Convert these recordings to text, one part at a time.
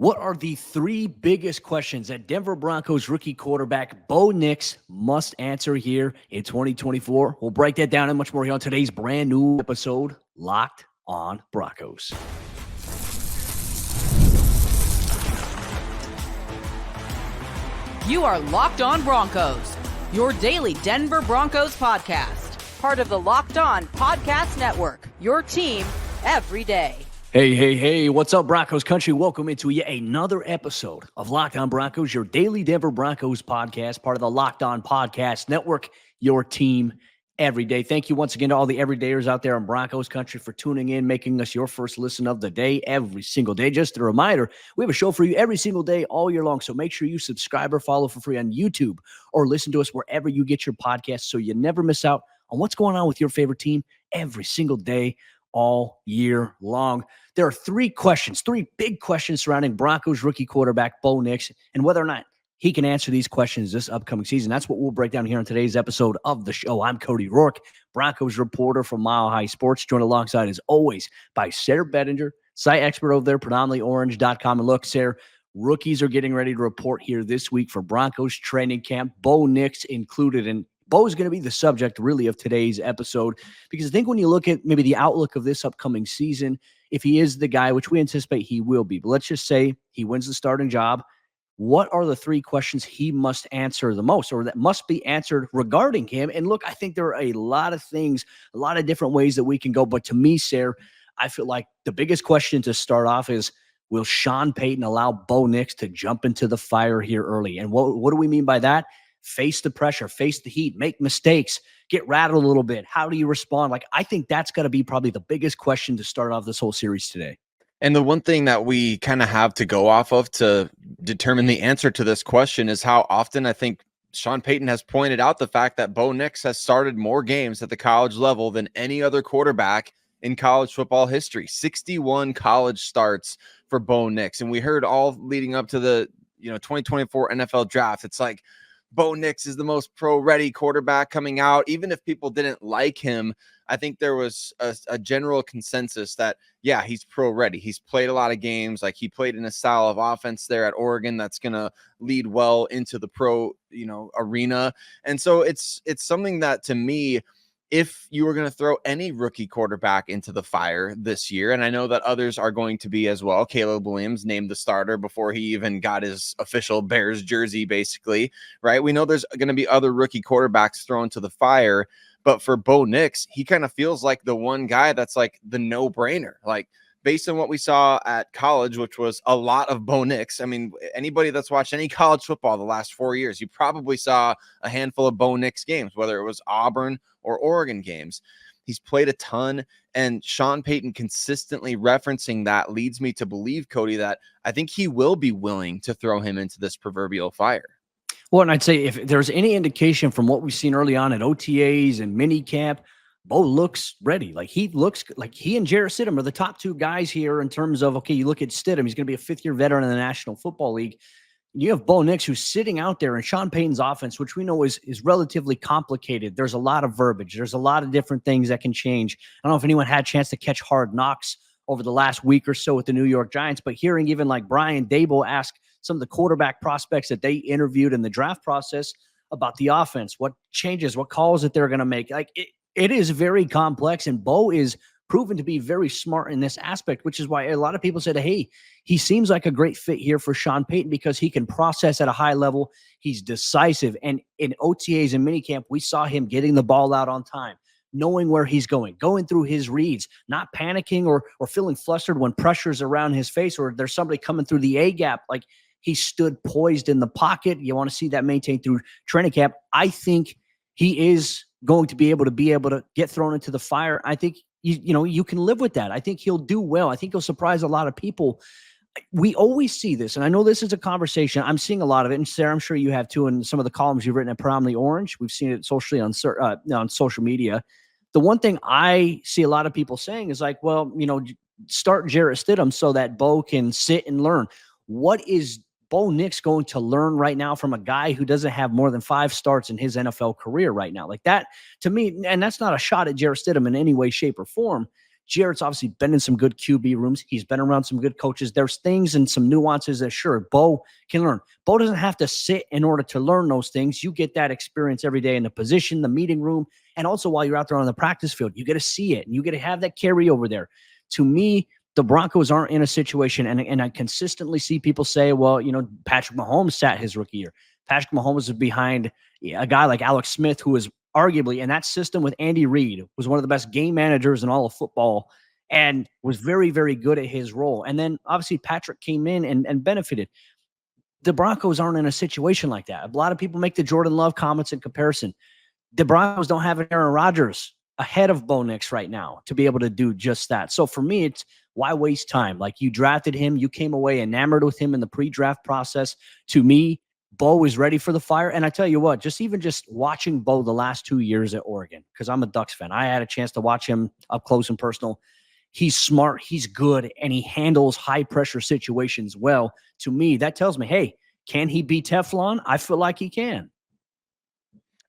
What are the three biggest questions that Denver Broncos rookie quarterback Bo Nix must answer here in 2024? We'll break that down and much more here on today's brand new episode, Locked on Broncos. You are Locked on Broncos, your daily Denver Broncos podcast, part of the Locked on Podcast Network, your team every day. Hey, what's up, Broncos Country? Welcome into yet another episode of Locked on Broncos, your daily Denver Broncos podcast, part of the Locked on Podcast Network, your team every day. Thank you once again to all the everydayers out there in Broncos Country for tuning in, making us your first listen of the day every single day. Just a reminder, we have a show for you every single day all year long, so make sure you subscribe or follow for free on YouTube or listen to us wherever you get your podcasts so you never miss out on what's going on with your favorite team every single day all year long. There are three big questions surrounding Broncos rookie quarterback Bo Nix and whether or not he can answer these questions this upcoming season. That's what we'll break down here on today's episode of the show. I'm Cody Roark, Broncos reporter from Mile High Sports, joined alongside, as always, by Sayre Bedinger, site expert over there, predominantlyorange.com. And look, Sayre, rookies are getting ready to report here this week for Broncos training camp, Bo Nix included. And Bo is going to be the subject, really, of today's episode, because I think when you look at maybe the outlook of this upcoming season, if he is the guy, which we anticipate he will be, but let's just say he wins the starting job, what are the three questions he must answer the most, or that must be answered regarding him? And look, I think there are a lot of things, a lot of different ways that we can go. But to me, Sayre, I feel like the biggest question to start off is, will Sean Payton allow Bo Nix to jump into the fire here early? And what do we mean by that? Face the pressure, face the heat, make mistakes, get rattled a little bit. How do you respond? Like, I think that's got to be probably the biggest question to start off this whole series today. And the one thing that we kind of have to go off of to determine the answer to this question is how often I think Sean Payton has pointed out the fact that Bo Nix has started more games at the college level than any other quarterback in college football history. 61 college starts for Bo Nix. And we heard all leading up to the 2024 NFL draft. It's like, Bo Nix is the most pro-ready quarterback coming out. Even if people didn't like him, I think there was a general consensus that, yeah, he's pro-ready. He's played a lot of games. Like, he played in a style of offense there at Oregon that's going to lead well into the pro, arena. And so it's something that, to me, if you were going to throw any rookie quarterback into the fire this year, and I know that others are going to be as well. Caleb Williams named the starter before he even got his official Bears jersey, basically, right? We know there's going to be other rookie quarterbacks thrown to the fire, but for Bo Nix, he kind of feels like the one guy that's like the no-brainer. Like, based on what we saw at college, which was a lot of Bo Nix. I mean, anybody that's watched any college football the last 4 years, you probably saw a handful of Bo Nix games, whether it was Auburn or Oregon games. He's played a ton, and Sean Payton consistently referencing that leads me to believe, Cody, that I think he will be willing to throw him into this proverbial fire. Well, and I'd say if there's any indication from what we've seen early on at OTAs and mini camp, Bo looks ready. Like, he looks like he and Jarrett Stidham are the top two guys here in terms of, okay, you look at Stidham, he's going to be a fifth-year veteran in the National Football League. You have Bo Nix, who's sitting out there in Sean Payton's offense, which we know is relatively complicated. There's a lot of verbiage. There's a lot of different things that can change. I don't know if anyone had a chance to catch Hard Knocks over the last week or so with the New York Giants, but hearing even like Brian Daboll ask some of the quarterback prospects that they interviewed in the draft process about the offense, what changes, what calls that they're going to make. Like, it is very complex, and Bo is proven to be very smart in this aspect, which is why a lot of people said, hey, he seems like a great fit here for Sean Payton because he can process at a high level. He's decisive. And in OTAs and minicamp, we saw him getting the ball out on time, knowing where he's going through his reads, not panicking or feeling flustered when pressure's around his face or there's somebody coming through the A gap. Like, he stood poised in the pocket. You want to see that maintained through training camp. I think he is going to be able to get thrown into the fire. I think you can live with that. I think he'll do well. I think he'll surprise a lot of people. We always see this, and I know this is a conversation. I'm seeing a lot of it, and Sayre, I'm sure you have too, in some of the columns you've written at Predominantly Orange. We've seen it socially on social media. The one thing I see a lot of people saying is like, well, start Jarrett Stidham so that Bo can sit and learn. What is Bo Nix going to learn right now from a guy who doesn't have more than 5 starts in his NFL career right now? Like, that, to me, and that's not a shot at Jarrett Stidham in any way, shape, or form. Jarrett's obviously been in some good QB rooms. He's been around some good coaches. There's things and some nuances that sure Bo can learn. Bo doesn't have to sit in order to learn those things. You get that experience every day in the position, the meeting room, and also while you're out there on the practice field. You get to see it and you get to have that carry over there. To me, the Broncos aren't in a situation, and I consistently see people say, well, Patrick Mahomes sat his rookie year. Patrick Mahomes is behind a guy like Alex Smith, who is arguably in that system with Andy Reid, was one of the best game managers in all of football and was very, very good at his role. And then obviously Patrick came in and benefited. The Broncos aren't in a situation like that. A lot of people make the Jordan Love comments in comparison. The Broncos don't have an Aaron Rodgers ahead of Bo Nix right now to be able to do just that. So for me, it's why waste time? Like, you drafted him, you came away enamored with him in the pre-draft process. To me, Bo is ready for the fire. And I tell you what, just watching Bo the last 2 years at Oregon, because I'm a Ducks fan. I had a chance to watch him up close and personal. He's smart, he's good, and he handles high-pressure situations well. To me, that tells me, hey, can he be Teflon? I feel like he can.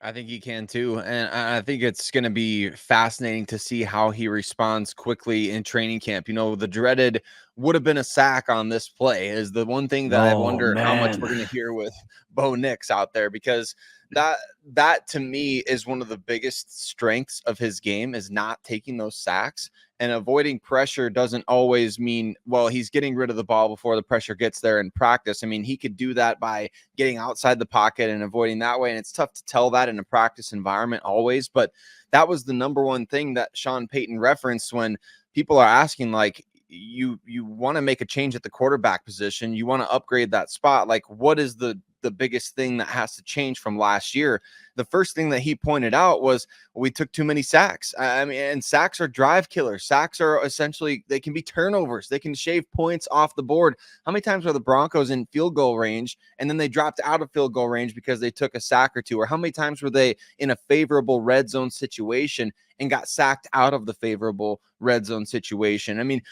I think he can too. And I think it's going to be fascinating to see how he responds quickly in training camp. The dreaded would have been a sack on this play is the one thing that I wonder how much we're going to hear with Bo Nix out there, because that to me is one of the biggest strengths of his game, is not taking those sacks. And avoiding pressure doesn't always mean, well, he's getting rid of the ball before the pressure gets there in practice. I mean, he could do that by getting outside the pocket and avoiding that way. And it's tough to tell that in a practice environment always. But that was the number one thing that Sean Payton referenced when people are asking, like, you want to make a change at the quarterback position. You want to upgrade that spot. Like, what is the biggest thing that has to change from last year? The first thing that he pointed out was we took too many sacks. I mean, and sacks are drive killers. Sacks are essentially, they can be turnovers. They can shave points off the board. How many times were the Broncos in field goal range and then they dropped out of field goal range because they took a sack or two? Or how many times were they in a favorable red zone situation and got sacked out of the favorable red zone situation? I mean,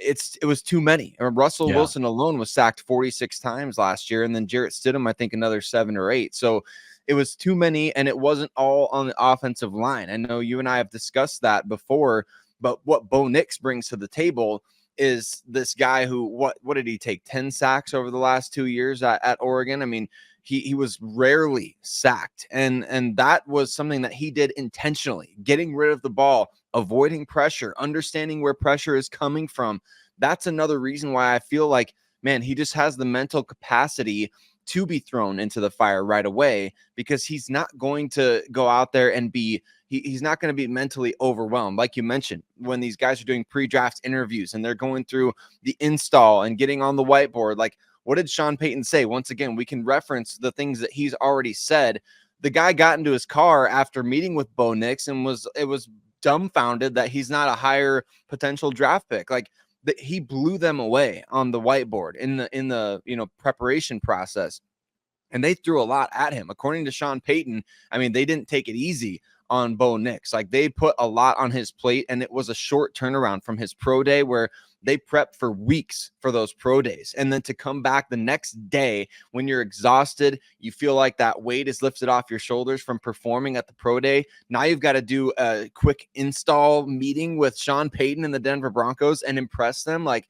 it was too many. Russell Wilson alone was sacked 46 times last year, and then Jarrett Stidham, I think, another 7 or 8. So it was too many, and it wasn't all on the offensive line. I know you and I have discussed that before, but what Bo Nix brings to the table is this guy who, what did he take? 10 sacks over the last 2 years at Oregon. I mean, he was rarely sacked. And that was something that he did intentionally, getting rid of the ball, avoiding pressure, understanding where pressure is coming from. That's another reason why I feel like, man, he just has the mental capacity to be thrown into the fire right away, because he's not going to go out there and he's not going to be mentally overwhelmed. Like you mentioned, when these guys are doing pre-draft interviews and they're going through the install and getting on the whiteboard, like, what did Sean Payton say? Once again, we can reference the things that he's already said. The guy got into his car after meeting with Bo Nix and was dumbfounded that he's not a higher potential draft pick. Like, he blew them away on the whiteboard in the preparation process. And they threw a lot at him. According to Sean Payton, I mean, they didn't take it easy on Bo Nix. Like, they put a lot on his plate, and it was a short turnaround from his pro day where they prepped for weeks for those pro days. And then to come back the next day when you're exhausted, you feel like that weight is lifted off your shoulders from performing at the pro day. Now you've got to do a quick install meeting with Sean Payton and the Denver Broncos and impress them. Like,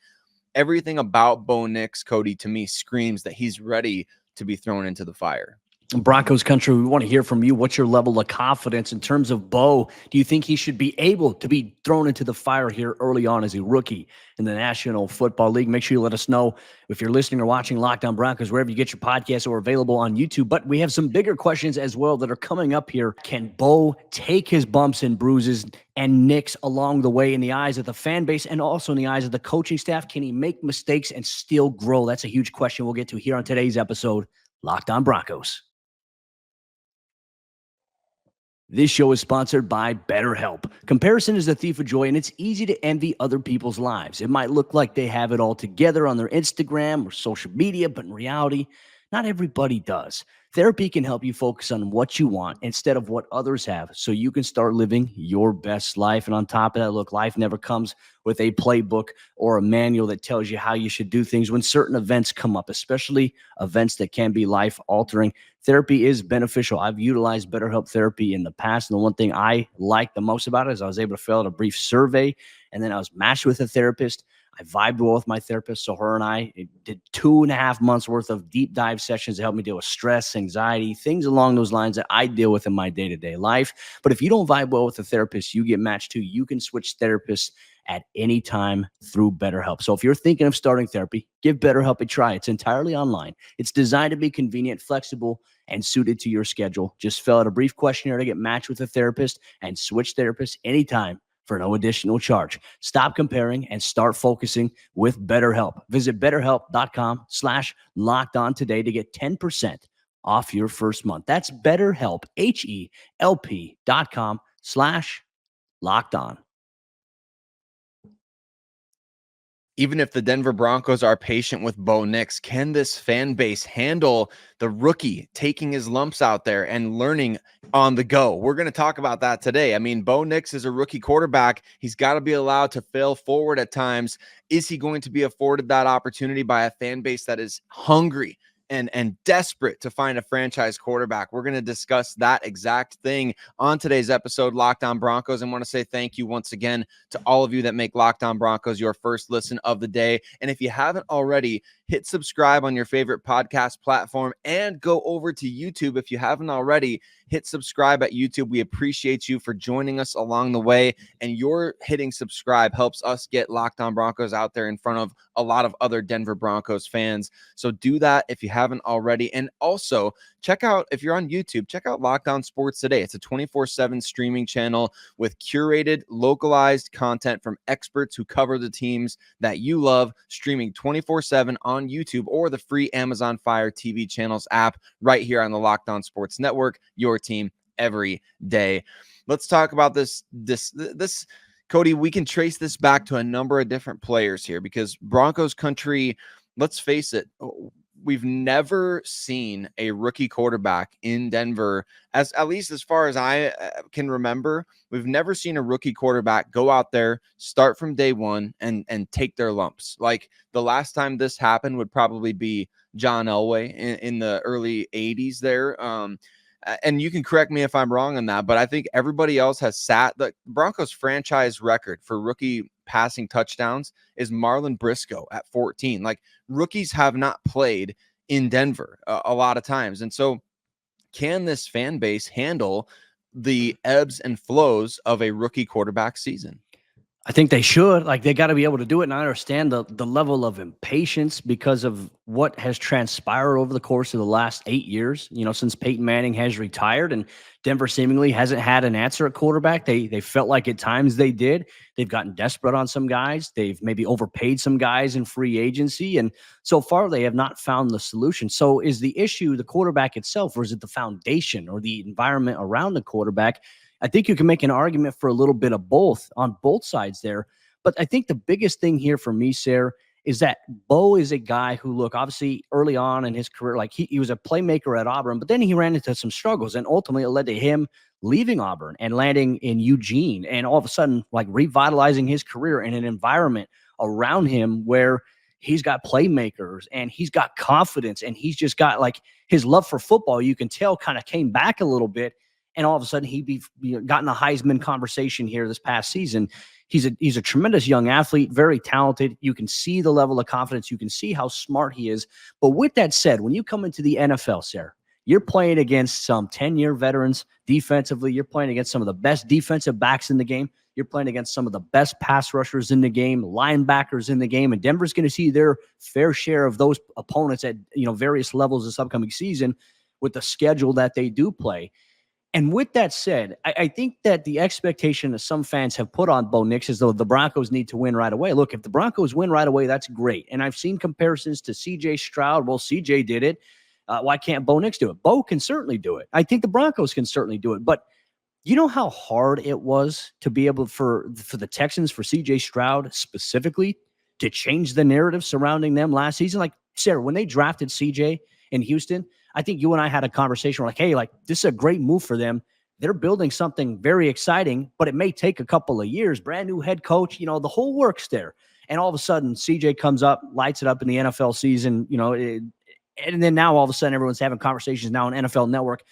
everything about Bo Nix, Cody, to me screams that he's ready to be thrown into the fire. Broncos Country, we want to hear from you. What's your level of confidence in terms of Bo? Do you think he should be able to be thrown into the fire here early on as a rookie in the National Football League? Make sure you let us know if you're listening or watching Locked On Broncos, wherever you get your podcasts, or available on YouTube. But we have some bigger questions as well that are coming up here. Can Bo take his bumps and bruises and nicks along the way in the eyes of the fan base and also in the eyes of the coaching staff? Can he make mistakes and still grow? That's a huge question we'll get to here on today's episode, Locked On Broncos. This show is sponsored by BetterHelp. Comparison is the thief of joy, and it's easy to envy other people's lives. It might look like they have it all together on their Instagram or social media, but in reality, not everybody does. Therapy can help you focus on what you want instead of what others have, so you can start living your best life. And on top of that, look, life never comes with a playbook or a manual that tells you how you should do things. When certain events come up, especially events that can be life altering, therapy is beneficial. I've utilized BetterHelp therapy in the past. And the one thing I like the most about it is I was able to fill out a brief survey, and then I was matched with a therapist. I vibed well with my therapist. So her and I did 2.5 months worth of deep dive sessions to help me deal with stress, anxiety, things along those lines that I deal with in my day-to-day life. But if you don't vibe well with a therapist you get matched to, you can switch therapists at any time through BetterHelp. So if you're thinking of starting therapy, give BetterHelp a try. It's entirely online. It's designed to be convenient, flexible, and suited to your schedule. Just fill out a brief questionnaire to get matched with a therapist and switch therapists anytime for no additional charge. Stop comparing and start focusing with BetterHelp. Visit BetterHelp.com/lockedon today to get 10% off your first month. That's BetterHelp, HELP.com/lockedon. Even if the Denver Broncos are patient with Bo Nix, can this fan base handle the rookie taking his lumps out there and learning on the go? We're going to talk about that today. I mean, Bo Nix is a rookie quarterback. He's got to be allowed to fail forward at times. Is he going to be afforded that opportunity by a fan base that is hungry and desperate to find a franchise quarterback? We're going to discuss that exact thing on today's episode, Locked On Broncos. And want to say thank you once again to all of you that make Locked On Broncos your first listen of the day. And if you haven't already, hit subscribe on your favorite podcast platform and go over to YouTube. If you haven't already, hit subscribe at YouTube. We appreciate you for joining us along the way. And your hitting subscribe helps us get Locked On Broncos out there in front of a lot of other Denver Broncos fans. So do that if you haven't already. And also check out, if you're on YouTube, check out Locked On Sports Today. It's a 24/7 streaming channel with curated, localized content from experts who cover the teams that you love, streaming 24/7 on YouTube or the free Amazon Fire TV channels app right here on the Locked On Sports Network, your team every day. Let's talk about this, Cody. We can trace this back to a number of different players here because Broncos Country, let's face it, we've never seen a rookie quarterback in Denver, at least as far as I can remember. We've never seen a rookie quarterback go out there, start from day one, and take their lumps. Like the last time this happened would probably be John Elway in the early 80s there. And you can correct me if I'm wrong on that, but I think everybody else has sat. The Broncos franchise record for rookie passing touchdowns is Marlon Briscoe at 14. Like rookies have not played in Denver a lot of times. And so can this fan base handle the ebbs and flows of a rookie quarterback season? I think they should. Like, they got to be able to do it. And I understand the level of impatience because of what has transpired over the course of the last 8 years, since Peyton Manning has retired and Denver seemingly hasn't had an answer at quarterback. They felt like at times they did. They've gotten desperate on some guys. They've maybe overpaid some guys in free agency. And so far, they have not found the solution. So is the issue the quarterback itself, or is it the foundation or the environment around the quarterback? I think you can make an argument for a little bit of both on both sides there. But I think the biggest thing here for me, Sayre, is that Bo is a guy who, look, obviously early on in his career, like he was a playmaker at Auburn, but then he ran into some struggles, and ultimately it led to him leaving Auburn and landing in Eugene, and all of a sudden like revitalizing his career in an environment around him where he's got playmakers and he's got confidence and he's just got like his love for football, you can tell, kind of came back a little bit. And all of a sudden, he'd be gotten a Heisman conversation here this past season. He's a tremendous young athlete, very talented. You can see the level of confidence. You can see how smart he is. But with that said, when you come into the NFL, Sayre, you're playing against some 10-year veterans defensively. You're playing against some of the best defensive backs in the game. You're playing against some of the best pass rushers in the game, linebackers in the game. And Denver's going to see their fair share of those opponents at various levels this upcoming season with the schedule that they do play. And with that said, I think that the expectation that some fans have put on Bo Nix is though the Broncos need to win right away. Look, if the Broncos win right away, that's great. And I've seen comparisons to C.J. Stroud. Well, C.J. did it. Why can't Bo Nix do it? Bo can certainly do it. I think the Broncos can certainly do it. But you know how hard it was to be able for the Texans, for C.J. Stroud specifically, to change the narrative surrounding them last season? Like, Sayre, when they drafted C.J. in Houston, I think you and I had a conversation. We're like, hey, like this is a great move for them. They're building something very exciting, but it may take a couple of years. Brand new head coach, the whole works there. And all of a sudden, CJ comes up, lights it up in the NFL season, and then now all of a sudden everyone's having conversations now on NFL Network.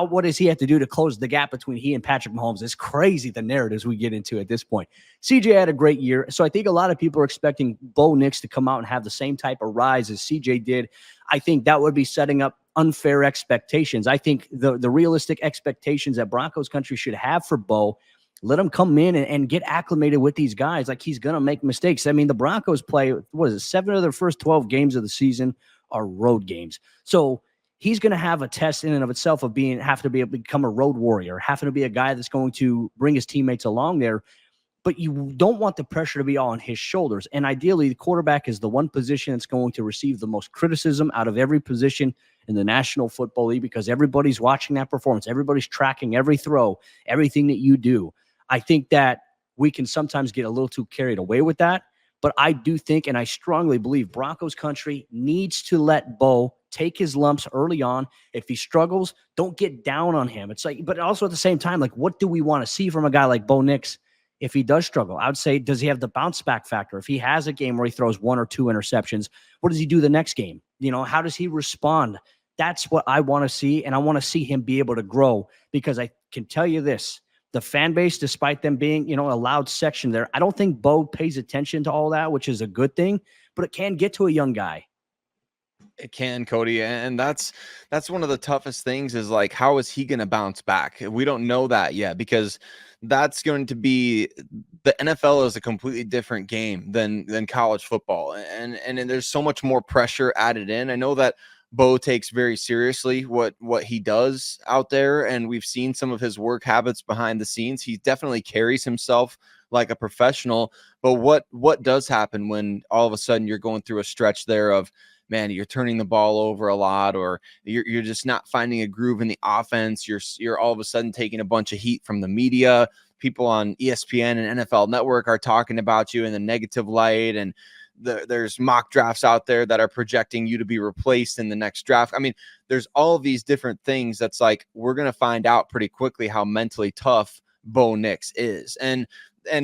What does he have to do to close the gap between he and Patrick Mahomes? It's crazy the narratives we get into at this point. CJ had a great year. So I think a lot of people are expecting Bo Nix to come out and have the same type of rise as CJ did. I think that would be setting up unfair expectations. I think the realistic expectations that Broncos country should have for Bo, let him come in and get acclimated with these guys. Like he's going to make mistakes. I mean, the Broncos play, 7 of their first 12 games of the season are road games. So he's going to have a test in and of itself of become a road warrior, having to be a guy that's going to bring his teammates along there. But you don't want the pressure to be all on his shoulders. And ideally, the quarterback is the one position that's going to receive the most criticism out of every position in the National Football League because everybody's watching that performance. Everybody's tracking every throw, everything that you do. I think that we can sometimes get a little too carried away with that. But I do think, and I strongly believe, Broncos country needs to let Bo take his lumps early on. If he struggles, don't get down on him. It's like, but also at the same time, like, what do we want to see from a guy like Bo Nix if he does struggle? I would say, does he have the bounce back factor? If he has a game where he throws 1 or 2 interceptions, what does he do the next game? How does he respond? That's what I want to see, and I want to see him be able to grow because I can tell you this. The fan base, despite them being, a loud section there, I don't think Bo pays attention to all that, which is a good thing, but it can get to a young guy. It can, Cody. And that's one of the toughest things is like, how is he going to bounce back? We don't know that yet because that's going to be the NFL is a completely different game than college football. And there's so much more pressure added in. I know that Bo takes very seriously what he does out there, and we've seen some of his work habits behind the scenes. He definitely carries himself like a professional. But what does happen when all of a sudden you're going through a stretch there of, man, you're turning the ball over a lot, or you're just not finding a groove in the offense. You're all of a sudden taking a bunch of heat from the media. People on ESPN and NFL Network are talking about you in the negative light, and there's mock drafts out there that are projecting you to be replaced in the next draft. I mean, there's all of these different things that's like, we're going to find out pretty quickly how mentally tough Bo Nix is. And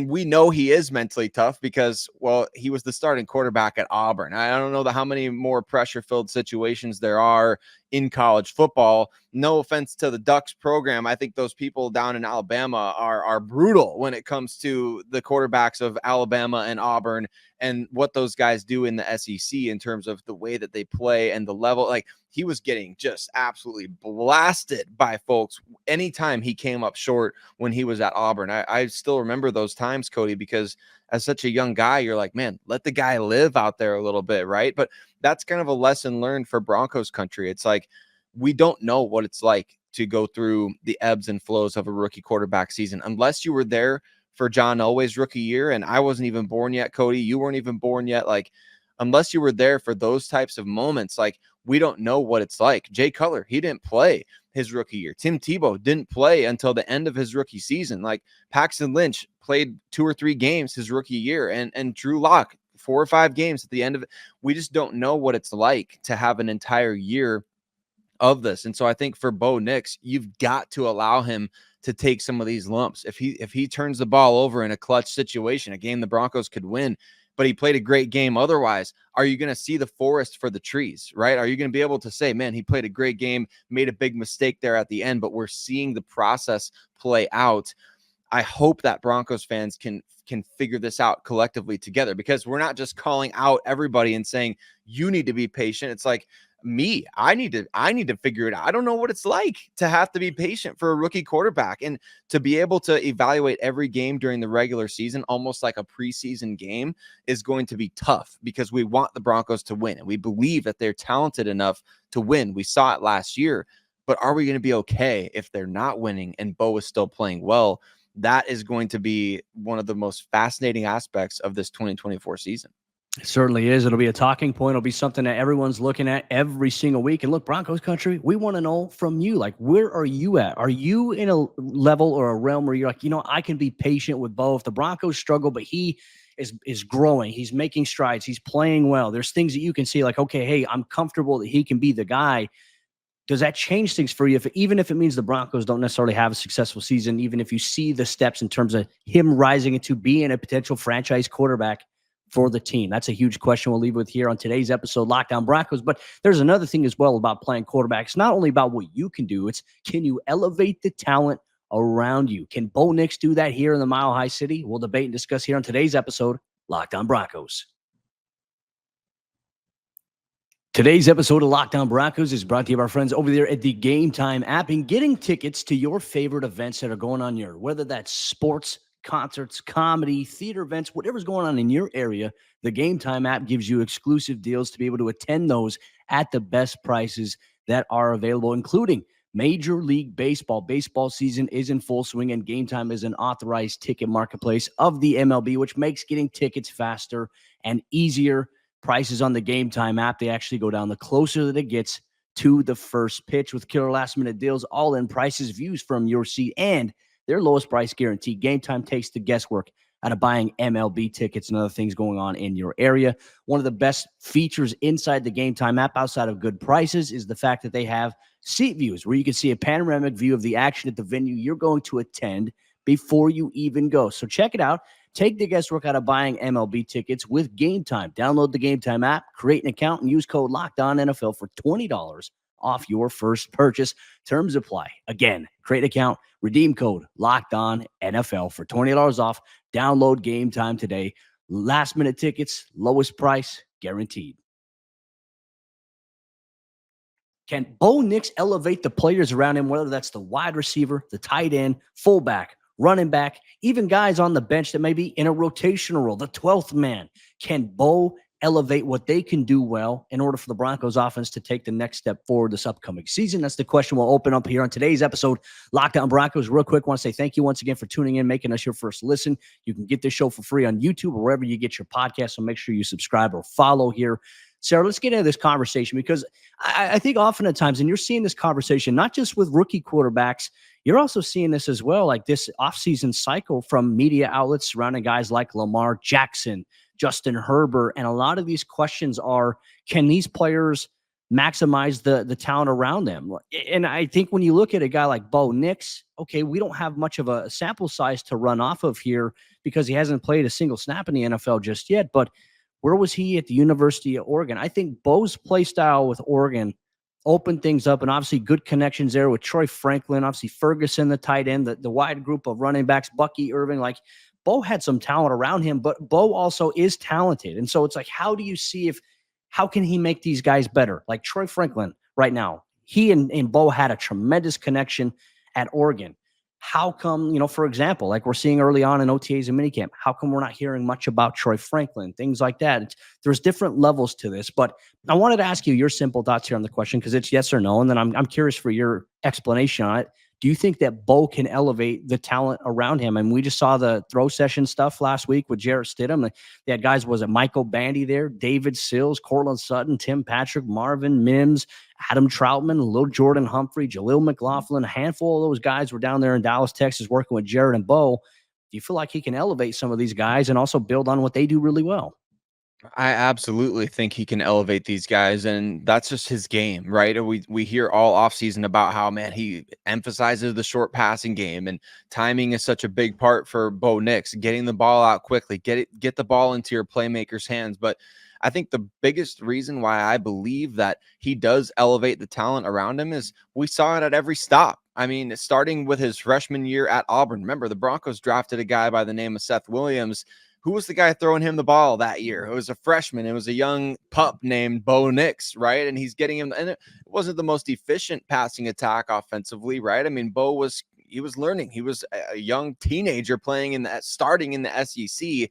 we know he is mentally tough because, well, he was the starting quarterback at Auburn. I don't know how many more pressure-filled situations there are in college football. No offense to the Ducks program. I think those people down in Alabama are brutal when it comes to the quarterbacks of Alabama and Auburn and what those guys do in the SEC in terms of the way that they play and the level. Like, he was getting just absolutely blasted by folks anytime he came up short when he was at Auburn. I still remember those times, Cody, because as such a young guy, you're like, man, let the guy live out there a little bit, right? But that's kind of a lesson learned for Broncos country. It's like, we don't know what it's like to go through the ebbs and flows of a rookie quarterback season unless you were there for John Elway's rookie year. And I wasn't even born yet, Cody. You weren't even born yet. Like, unless you were there for those types of moments, like, we don't know what it's like. Jay Cutler, he didn't play his rookie year. Tim Tebow didn't play until the end of his rookie season. Like, Paxton Lynch played 2 or 3 games his rookie year, and Drew Lock 4 or 5 games at the end of it. We just don't know what it's like to have an entire year of this. And so I think for Bo Nix, you've got to allow him to take some of these lumps. If he turns the ball over in a clutch situation, a game the Broncos could win, but he played a great game otherwise, are you going to see the forest for the trees, right? Are you going to be able to say, man, he played a great game, made a big mistake there at the end, but we're seeing the process play out. I hope that Broncos fans can figure this out collectively together, because we're not just calling out everybody and saying, you need to be patient. It's like, I need to figure it out. I don't know what it's like to have to be patient for a rookie quarterback and to be able to evaluate every game during the regular season, almost like a preseason game, is going to be tough because we want the Broncos to win and we believe that they're talented enough to win. We saw it last year, but are we going to be okay if they're not winning and Bo is still playing well? That is going to be one of the most fascinating aspects of this 2024 season. It certainly is. It'll be a talking point. It'll be something that everyone's looking at every single week. And look, Broncos country, we want to know from you, like, where are you at? Are you in a level or a realm where you're like, I can be patient with Bo? If the Broncos struggle, but he is growing, he's making strides, he's playing well. There's things that you can see like, okay, hey, I'm comfortable that he can be the guy. Does that change things for you? Even if it means the Broncos don't necessarily have a successful season, even if you see the steps in terms of him rising into being a potential franchise quarterback for the team? That's a huge question we'll leave with here on today's episode, Lockdown Broncos. But there's another thing as well about playing quarterback. It's not only about what you can do, it's can you elevate the talent around you? Can Bo Nix do that here in the Mile High City? We'll debate and discuss here on today's episode, Lockdown Broncos. Today's episode of Lockdown Broncos is brought to you by our friends over there at the Game Time app. And getting tickets to your favorite events that are going on here, whether that's sports, concerts, comedy, theater events, whatever's going on in your area, the Game Time app gives you exclusive deals to be able to attend those at the best prices that are available, including Major League Baseball. Baseball season is in full swing, and Game Time is an authorized ticket marketplace of the MLB, which makes getting tickets faster and easier. Prices on the Game Time app, they actually go down the closer that it gets to the first pitch with killer last-minute deals, all-in prices, views from your seat, and their lowest price guarantee. Game Time takes the guesswork out of buying MLB tickets and other things going on in your area. One of the best features inside the Game Time app, outside of good prices, is the fact that they have seat views where you can see a panoramic view of the action at the venue you're going to attend before you even go. So check it out. Take the guesswork out of buying MLB tickets with Game Time. Download the Game Time app, create an account, and use code LOCKEDONNFL for $20 off your first purchase. Terms apply. Again, create an account, redeem code LOCKEDONNFL for $20 off. Download Game Time today. Last minute tickets, lowest price guaranteed. Can Bo Nix elevate the players around him, whether that's the wide receiver, the tight end, fullback, running back, even guys on the bench that may be in a rotational role, the 12th man? Can Bo elevate what they can do well in order for the Broncos offense to take the next step forward this upcoming season? That's the question we'll open up here on today's episode, Lockdown Broncos. Real quick, want to say thank you once again for tuning in, making us your first listen. You can get this show for free on YouTube or wherever you get your podcast, so make sure you subscribe or follow here. Sayre, let's get into this conversation, because I think often at times, and you're seeing this conversation not just with rookie quarterbacks, you're also seeing this as well, like this offseason cycle from media outlets surrounding guys like Lamar Jackson, Justin Herbert. And a lot of these questions are, can these players maximize the talent around them? And I think when you look at a guy like Bo Nix, okay, we don't have much of a sample size to run off of here because he hasn't played a single snap in the NFL just yet. But where was he at the University of Oregon? I think Bo's play style with Oregon opened things up, and obviously good connections there with Troy Franklin, obviously Ferguson, the tight end, the wide group of running backs, Bucky Irving. Like, Bo had some talent around him, but Bo also is talented. And so it's like, how do you see how can he make these guys better? Like Troy Franklin right now, he and Bo had a tremendous connection at Oregon. How come, for example, like we're seeing early on in OTAs and minicamp, how come we're not hearing much about Troy Franklin, things like that? There's different levels to this, but I wanted to ask you your simple thoughts here on the question, because it's yes or no, and then I'm curious for your explanation on it. Do you think that Bo can elevate the talent around him? And we just saw the throw session stuff last week with Jarrett Stidham. They had guys, was it Michael Bandy there, David Sills, Cortland Sutton, Tim Patrick, Marvin Mims, Adam Troutman, Lil Jordan Humphrey, Jaleel McLaughlin. A handful of those guys were down there in Dallas, Texas, working with Jarrett and Bo. Do you feel like he can elevate some of these guys and also build on what they do really well? I absolutely think he can elevate these guys, and that's just his game, right? We hear all offseason about how, man, he emphasizes the short passing game, and timing is such a big part for Bo Nix, getting the ball out quickly, get the ball into your playmakers' hands. But I think the biggest reason why I believe that he does elevate the talent around him is we saw it at every stop. I mean, starting with his freshman year at Auburn. Remember, the Broncos drafted a guy by the name of Seth Williams. Who was the guy throwing him the ball that year? It was a freshman. It was a young pup named Bo Nix, right? And he's getting him, and it wasn't the most efficient passing attack offensively, right? I mean, Bo was learning. He was a young teenager starting in the SEC,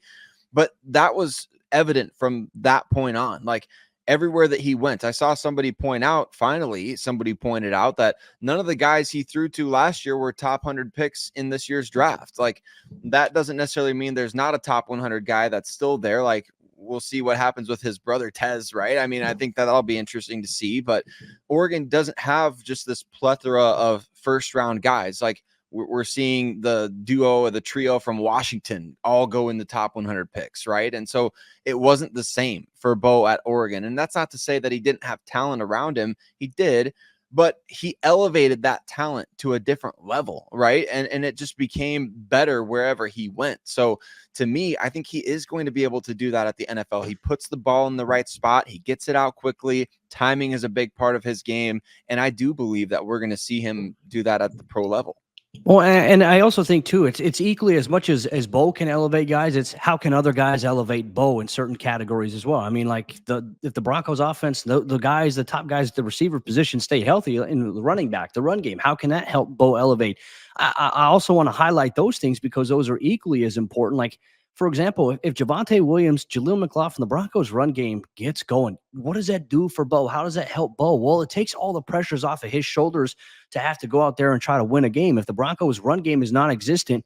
but that was evident from that point on. Like, everywhere that he went, I saw somebody pointed out that none of the guys he threw to last year were top 100 picks in this year's draft. Like, that doesn't necessarily mean there's not a top 100 guy that's still there. Like, we'll see what happens with his brother Tez, right? I mean, I think that'll be interesting to see, but Oregon doesn't have just this plethora of first round guys. Like, we're seeing the duo or the trio from Washington all go in the top 100 picks, right? And so it wasn't the same for Bo at Oregon. And that's not to say that he didn't have talent around him. He did, but he elevated that talent to a different level, right? And it just became better wherever he went. So to me, I think he is going to be able to do that at the NFL. He puts the ball in the right spot. He gets it out quickly. Timing is a big part of his game. And I do believe that we're going to see him do that at the pro level. Well, and I also think too, it's equally as much as Bo can elevate guys. It's how can other guys elevate Bo in certain categories as well. I mean, like if the Broncos offense, the top guys at the receiver position stay healthy in the running back, the run game, how can that help Bo elevate? I also want to highlight those things because those are equally as important. Like, for example, if Javonte Williams, Jaleel McLaughlin, the Broncos run game gets going, what does that do for Bo? How does that help Bo? Well, it takes all the pressures off of his shoulders to have to go out there and try to win a game. If the Broncos run game is non-existent,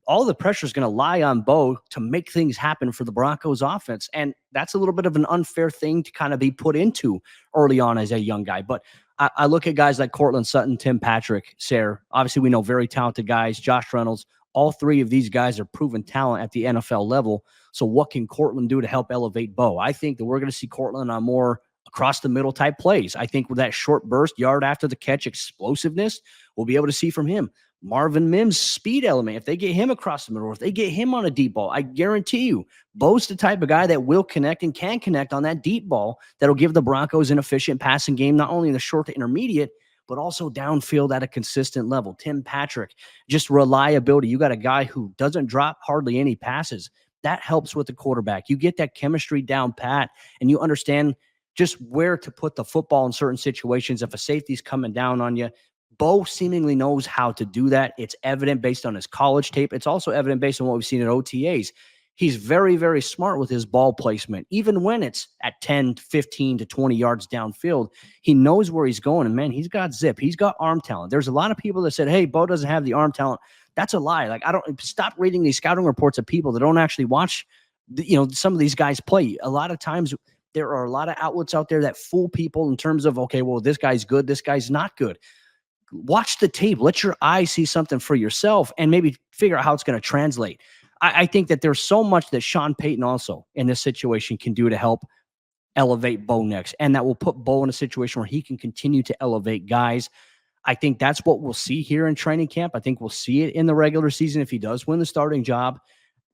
all the pressure is going to lie on Bo to make things happen for the Broncos offense. And that's a little bit of an unfair thing to kind of be put into early on as a young guy. But I look at guys like Courtland Sutton, Tim Patrick, Sayre. Obviously, we know very talented guys, Josh Reynolds. All three of these guys are proven talent at the NFL level. So what can Courtland do to help elevate Bo? I think that we're going to see Courtland on more across the middle type plays. I think with that short burst, yard after the catch explosiveness, we'll be able to see from him. Marvin Mims' speed element, if they get him across the middle, or if they get him on a deep ball, I guarantee you, Bo's the type of guy that will connect and can connect on that deep ball that'll give the Broncos an efficient passing game, not only in the short to intermediate, but also downfield at a consistent level. Tim Patrick, just reliability. You got a guy who doesn't drop hardly any passes. That helps with the quarterback. You get that chemistry down pat, and you understand just where to put the football in certain situations. If a safety's coming down on you, Bo seemingly knows how to do that. It's evident based on his college tape. It's also evident based on what we've seen at OTAs. He's very, very smart with his ball placement. Even when it's at 10, 15 to 20 yards downfield, he knows where he's going. And, man, he's got zip. He's got arm talent. There's a lot of people that said, hey, Bo doesn't have the arm talent. That's a lie. Like, I don't stop reading these scouting reports of people that don't actually watch, some of these guys play. A lot of times there are a lot of outlets out there that fool people in terms of, okay, well, this guy's good, this guy's not good. Watch the tape. Let your eyes see something for yourself and maybe figure out how it's going to translate. I think that there's so much that Sean Payton also in this situation can do to help elevate Bo Nix, and that will put Bo in a situation where he can continue to elevate guys. I think that's what we'll see here in training camp. I think we'll see it in the regular season if he does win the starting job.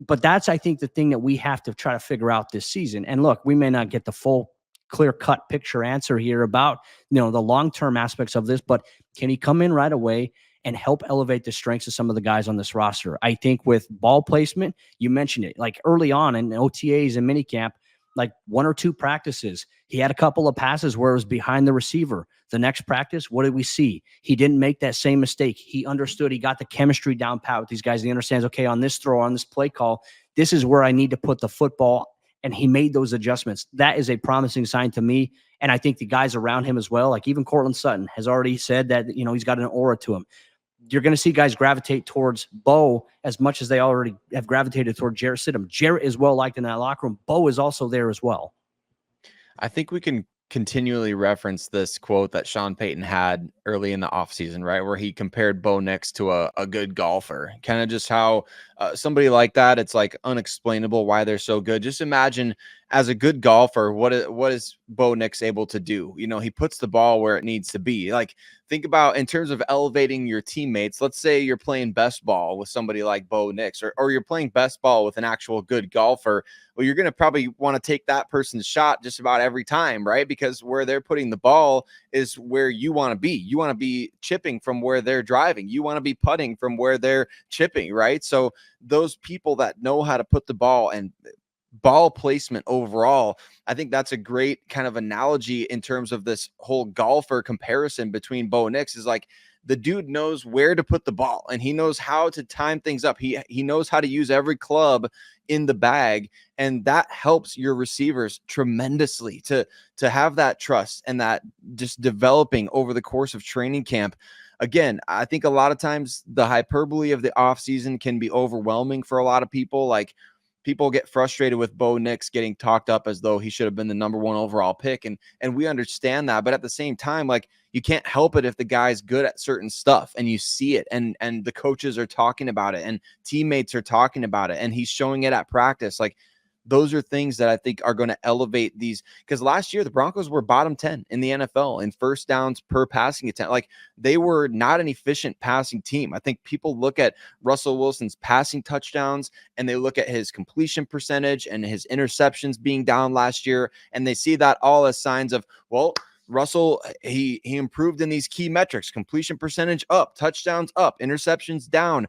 But that's, I think, the thing that we have to try to figure out this season. And look, we may not get the full clear-cut picture answer here about, the long-term aspects of this, but can he come in right away and help elevate the strengths of some of the guys on this roster? I think with ball placement, you mentioned it, like early on in OTAs and minicamp, like one or two practices, he had a couple of passes where it was behind the receiver. The next practice, what did we see? He didn't make that same mistake. He understood. He got the chemistry down pat with these guys. He understands, okay, on this throw, on this play call, this is where I need to put the football. And he made those adjustments. That is a promising sign to me. And I think the guys around him as well, like even Courtland Sutton has already said that, he's got an aura to him. You're going to see guys gravitate towards Bo as much as they already have gravitated toward Jarrett Stidham. Jarrett is well liked in that locker room. Bo is also there as well. I think we can continually reference this quote that Sean Payton had early in the offseason, right? Where he compared Bo Nix to a good golfer. Kind of just how somebody like that, it's like unexplainable why they're so good. Just imagine as a good golfer, what is Bo Nix able to do? He puts the ball where it needs to be. Like, think about in terms of elevating your teammates. Let's say you're playing best ball with somebody like Bo Nix, or you're playing best ball with an actual good golfer. Well, you're going to probably want to take that person's shot just about every time, right? Because where they're putting the ball is where you want to be. You want to be chipping from where they're driving. You want to be putting from where they're chipping, right? So those people that know how to put the ball and ball placement overall, I think that's a great kind of analogy in terms of this whole golfer comparison between Bo Nix. Is like, the dude knows where to put the ball and he knows how to time things up. He knows how to use every club in the bag, and that helps your receivers tremendously to have that trust and that just developing over the course of training camp. Again, I think a lot of times the hyperbole of the offseason can be overwhelming for a lot of people. Like, people get frustrated with Bo Nix getting talked up as though he should have been the number one overall pick. And we understand that. But at the same time, like, you can't help it if the guy's good at certain stuff and you see it and the coaches are talking about it and teammates are talking about it and he's showing it at practice. Like, those are things that I think are going to elevate these, because last year the Broncos were bottom 10 in the NFL in first downs per passing attempt. Like, they were not an efficient passing team. I think people look at Russell Wilson's passing touchdowns and they look at his completion percentage and his interceptions being down last year, and they see that all as signs of, well, Russell, he improved in these key metrics: completion percentage up, touchdowns up, interceptions down.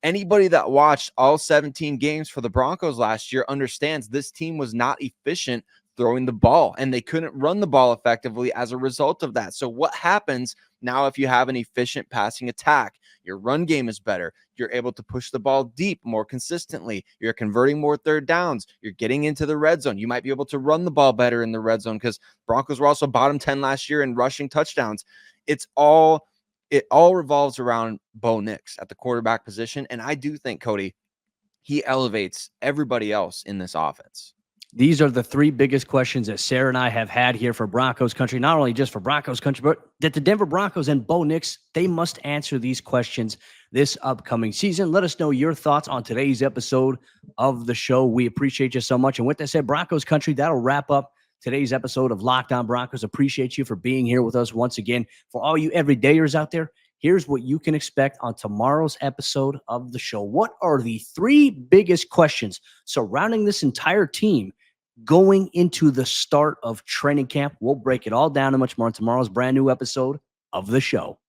Anybody that watched all 17 games for the Broncos last year understands this team was not efficient throwing the ball, and they couldn't run the ball effectively as a result of that. So what happens now if you have an efficient passing attack? Your run game is better. You're able to push the ball deep more consistently. You're converting more third downs. You're getting into the red zone. You might be able to run the ball better in the red zone, because Broncos were also bottom 10 last year in rushing touchdowns. It all revolves around Bo Nix at the quarterback position. And I do think, Cody, he elevates everybody else in this offense. These are the three biggest questions that Sayre and I have had here for Broncos Country, not only just for Broncos Country, but that the Denver Broncos and Bo Nix, they must answer these questions this upcoming season. Let us know your thoughts on today's episode of the show. We appreciate you so much. And with that said, Broncos Country, that'll wrap up today's episode of Locked On Broncos. Appreciate you for being here with us once again. For all you everydayers out there, here's what you can expect on tomorrow's episode of the show. What are the three biggest questions surrounding this entire team going into the start of training camp? We'll break it all down and much more on tomorrow's brand new episode of the show.